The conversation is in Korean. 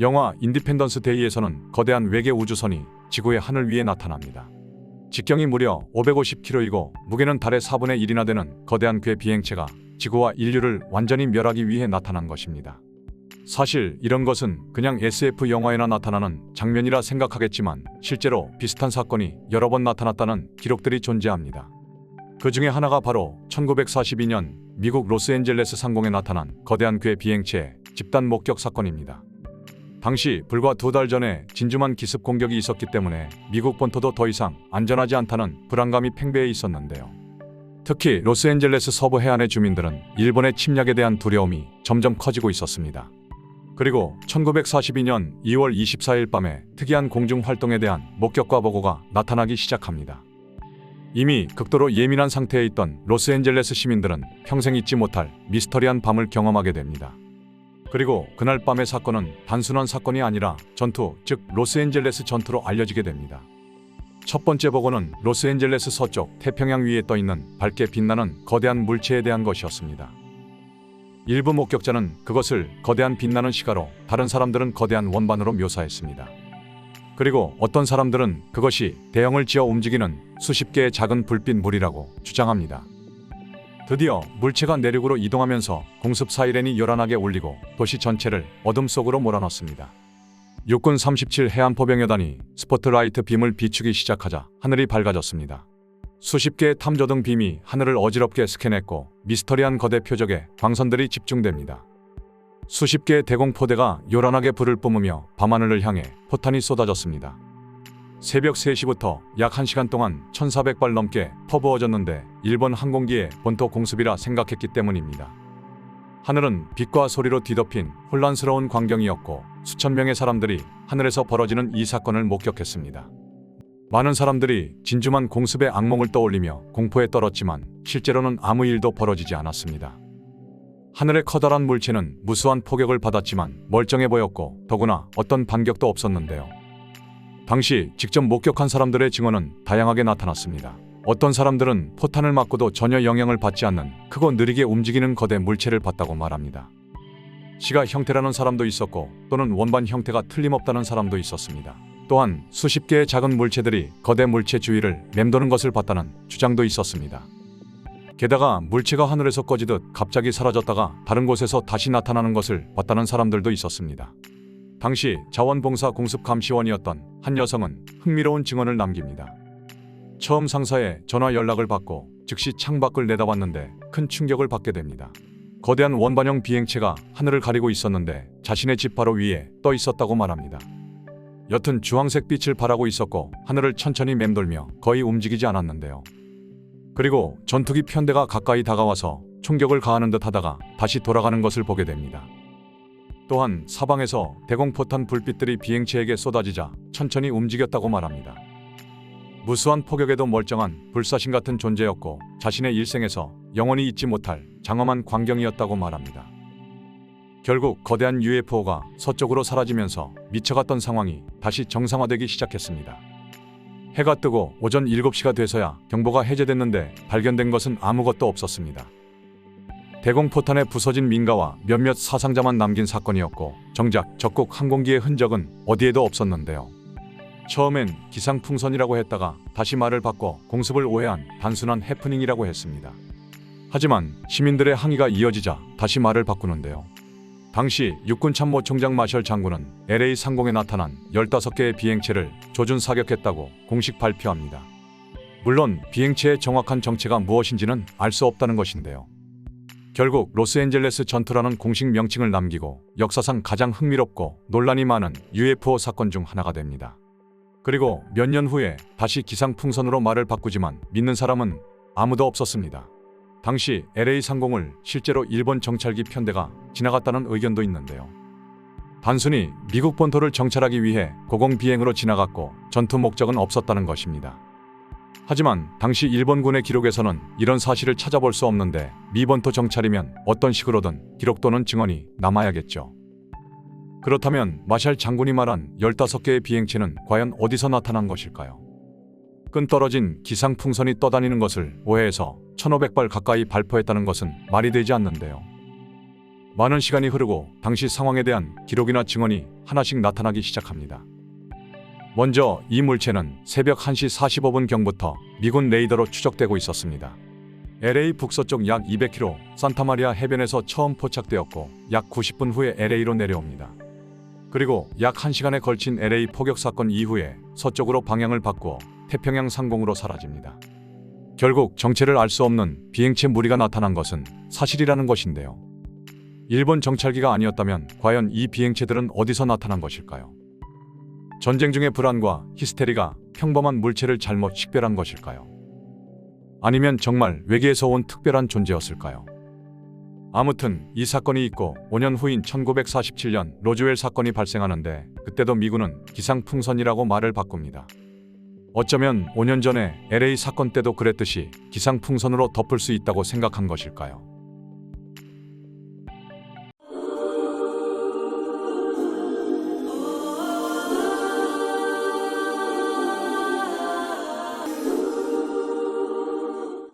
영화 인디펜던스 데이에서는 거대한 외계 우주선이 지구의 하늘 위에 나타납니다. 직경이 무려 550km이고 무게는 달의 4분의 1이나 되는 거대한 괴 비행체가 지구와 인류를 완전히 멸하기 위해 나타난 것입니다. 사실 이런 것은 그냥 SF 영화에나 나타나는 장면이라 생각하겠지만 실제로 비슷한 사건이 여러 번 나타났다는 기록들이 존재합니다. 그 중에 하나가 바로 1942년 미국 로스앤젤레스 상공에 나타난 거대한 괴 비행체의 집단 목격 사건입니다. 당시 불과 2달 전에 진주만 기습 공격이 있었기 때문에 미국 본토도 더 이상 안전하지 않다는 불안감이 팽배해 있었는데요. 특히 로스앤젤레스 서부 해안의 주민들은 일본의 침략에 대한 두려움이 점점 커지고 있었습니다. 그리고 1942년 2월 24일 밤에 특이한 공중 활동에 대한 목격과 보고가 나타나기 시작합니다. 이미 극도로 예민한 상태에 있던 로스앤젤레스 시민들은 평생 잊지 못할 미스터리한 밤을 경험하게 됩니다. 그리고 그날 밤의 사건은 단순한 사건이 아니라 전투, 즉 로스앤젤레스 전투로 알려지게 됩니다. 첫 번째 보고는 로스앤젤레스 서쪽 태평양 위에 떠있는 밝게 빛나는 거대한 물체에 대한 것이었습니다. 일부 목격자는 그것을 거대한 빛나는 시가로, 다른 사람들은 거대한 원반으로 묘사했습니다. 그리고 어떤 사람들은 그것이 대형을 지어 움직이는 수십 개의 작은 불빛 물이라고 주장합니다. 드디어 물체가 내륙으로 이동하면서 공습 사이렌이 요란하게 울리고 도시 전체를 어둠 속으로 몰아넣습니다. 육군 37 해안포병여단이 스포트라이트 빔을 비추기 시작하자 하늘이 밝아졌습니다. 수십 개의 탐조등 빔이 하늘을 어지럽게 스캔했고 미스터리한 거대 표적에 광선들이 집중됩니다. 수십 개의 대공포대가 요란하게 불을 뿜으며 밤하늘을 향해 포탄이 쏟아졌습니다. 새벽 3시부터 약 1시간 동안 1,400발 넘게 퍼부어졌는데 일본 항공기의 본토 공습이라 생각했기 때문입니다. 하늘은 빛과 소리로 뒤덮인 혼란스러운 광경이었고 수천 명의 사람들이 하늘에서 벌어지는 이 사건을 목격했습니다. 많은 사람들이 진주만 공습의 악몽을 떠올리며 공포에 떨었지만 실제로는 아무 일도 벌어지지 않았습니다. 하늘의 커다란 물체는 무수한 포격을 받았지만 멀쩡해 보였고 더구나 어떤 반격도 없었는데요. 당시 직접 목격한 사람들의 증언은 다양하게 나타났습니다. 어떤 사람들은 포탄을 맞고도 전혀 영향을 받지 않는 크고 느리게 움직이는 거대 물체를 봤다고 말합니다. 시가 형태라는 사람도 있었고 또는 원반 형태가 틀림없다는 사람도 있었습니다. 또한 수십 개의 작은 물체들이 거대 물체 주위를 맴도는 것을 봤다는 주장도 있었습니다. 게다가 물체가 하늘에서 꺼지듯 갑자기 사라졌다가 다른 곳에서 다시 나타나는 것을 봤다는 사람들도 있었습니다. 당시 자원봉사 공습 감시원이었던 한 여성은 흥미로운 증언을 남깁니다. 처음 상사의 전화 연락을 받고 즉시 창밖을 내다봤는데 큰 충격을 받게 됩니다. 거대한 원반형 비행체가 하늘을 가리고 있었는데 자신의 집 바로 위에 떠 있었다고 말합니다. 옅은 주황색 빛을 발하고 있었고 하늘을 천천히 맴돌며 거의 움직이지 않았는데요. 그리고 전투기 편대가 가까이 다가와서 총격을 가하는 듯 하다가 다시 돌아가는 것을 보게 됩니다. 또한 사방에서 대공포탄 불빛들이 비행체에게 쏟아지자 천천히 움직였다고 말합니다. 무수한 포격에도 멀쩡한 불사신 같은 존재였고 자신의 일생에서 영원히 잊지 못할 장엄한 광경이었다고 말합니다. 결국 거대한 UFO가 서쪽으로 사라지면서 미쳐갔던 상황이 다시 정상화되기 시작했습니다. 해가 뜨고 오전 7시가 돼서야 경보가 해제됐는데 발견된 것은 아무것도 없었습니다. 대공포탄에 부서진 민가와 몇몇 사상자만 남긴 사건이었고 정작 적국 항공기의 흔적은 어디에도 없었는데요. 처음엔 기상풍선이라고 했다가 다시 말을 바꿔 공습을 오해한 단순한 해프닝이라고 했습니다. 하지만 시민들의 항의가 이어지자 다시 말을 바꾸는데요. 당시 육군참모총장 마셜 장군은 LA 상공에 나타난 15개의 비행체를 조준 사격했다고 공식 발표합니다. 물론 비행체의 정확한 정체가 무엇인지는 알 수 없다는 것인데요. 결국 로스앤젤레스 전투라는 공식 명칭을 남기고 역사상 가장 흥미롭고 논란이 많은 UFO 사건 중 하나가 됩니다. 그리고 몇 년 후에 다시 기상풍선으로 말을 바꾸지만 믿는 사람은 아무도 없었습니다. 당시 LA 상공을 실제로 일본 정찰기 편대가 지나갔다는 의견도 있는데요. 단순히 미국 본토를 정찰하기 위해 고공 비행으로 지나갔고 전투 목적은 없었다는 것입니다. 하지만 당시 일본군의 기록에서는 이런 사실을 찾아볼 수 없는데 미 본토 정찰이면 어떤 식으로든 기록 또는 증언이 남아야겠죠. 그렇다면 마샬 장군이 말한 15개의 비행체는 과연 어디서 나타난 것일까요? 끈 떨어진 기상풍선이 떠다니는 것을 오해해서 1,500발 가까이 발포했다는 것은 말이 되지 않는데요. 많은 시간이 흐르고 당시 상황에 대한 기록이나 증언이 하나씩 나타나기 시작합니다. 먼저 이 물체는 새벽 1시 45분경부터 미군 레이더로 추적되고 있었습니다. LA 북서쪽 약 200km 산타마리아 해변에서 처음 포착되었고 약 90분 후에 LA로 내려옵니다. 그리고 약 1시간에 걸친 LA 포격 사건 이후에 서쪽으로 방향을 바꾸어 태평양 상공으로 사라집니다. 결국 정체를 알 수 없는 비행체 무리가 나타난 것은 사실이라는 것인데요. 일본 정찰기가 아니었다면 과연 이 비행체들은 어디서 나타난 것일까요? 전쟁 중의 불안과 히스테리가 평범한 물체를 잘못 식별한 것일까요? 아니면 정말 외계에서 온 특별한 존재였을까요? 아무튼 이 사건이 있고 5년 후인 1947년 로즈웰 사건이 발생하는데 그때도 미군은 기상풍선이라고 말을 바꿉니다. 어쩌면 5년 전에 LA 사건 때도 그랬듯이 기상풍선으로 덮을 수 있다고 생각한 것일까요?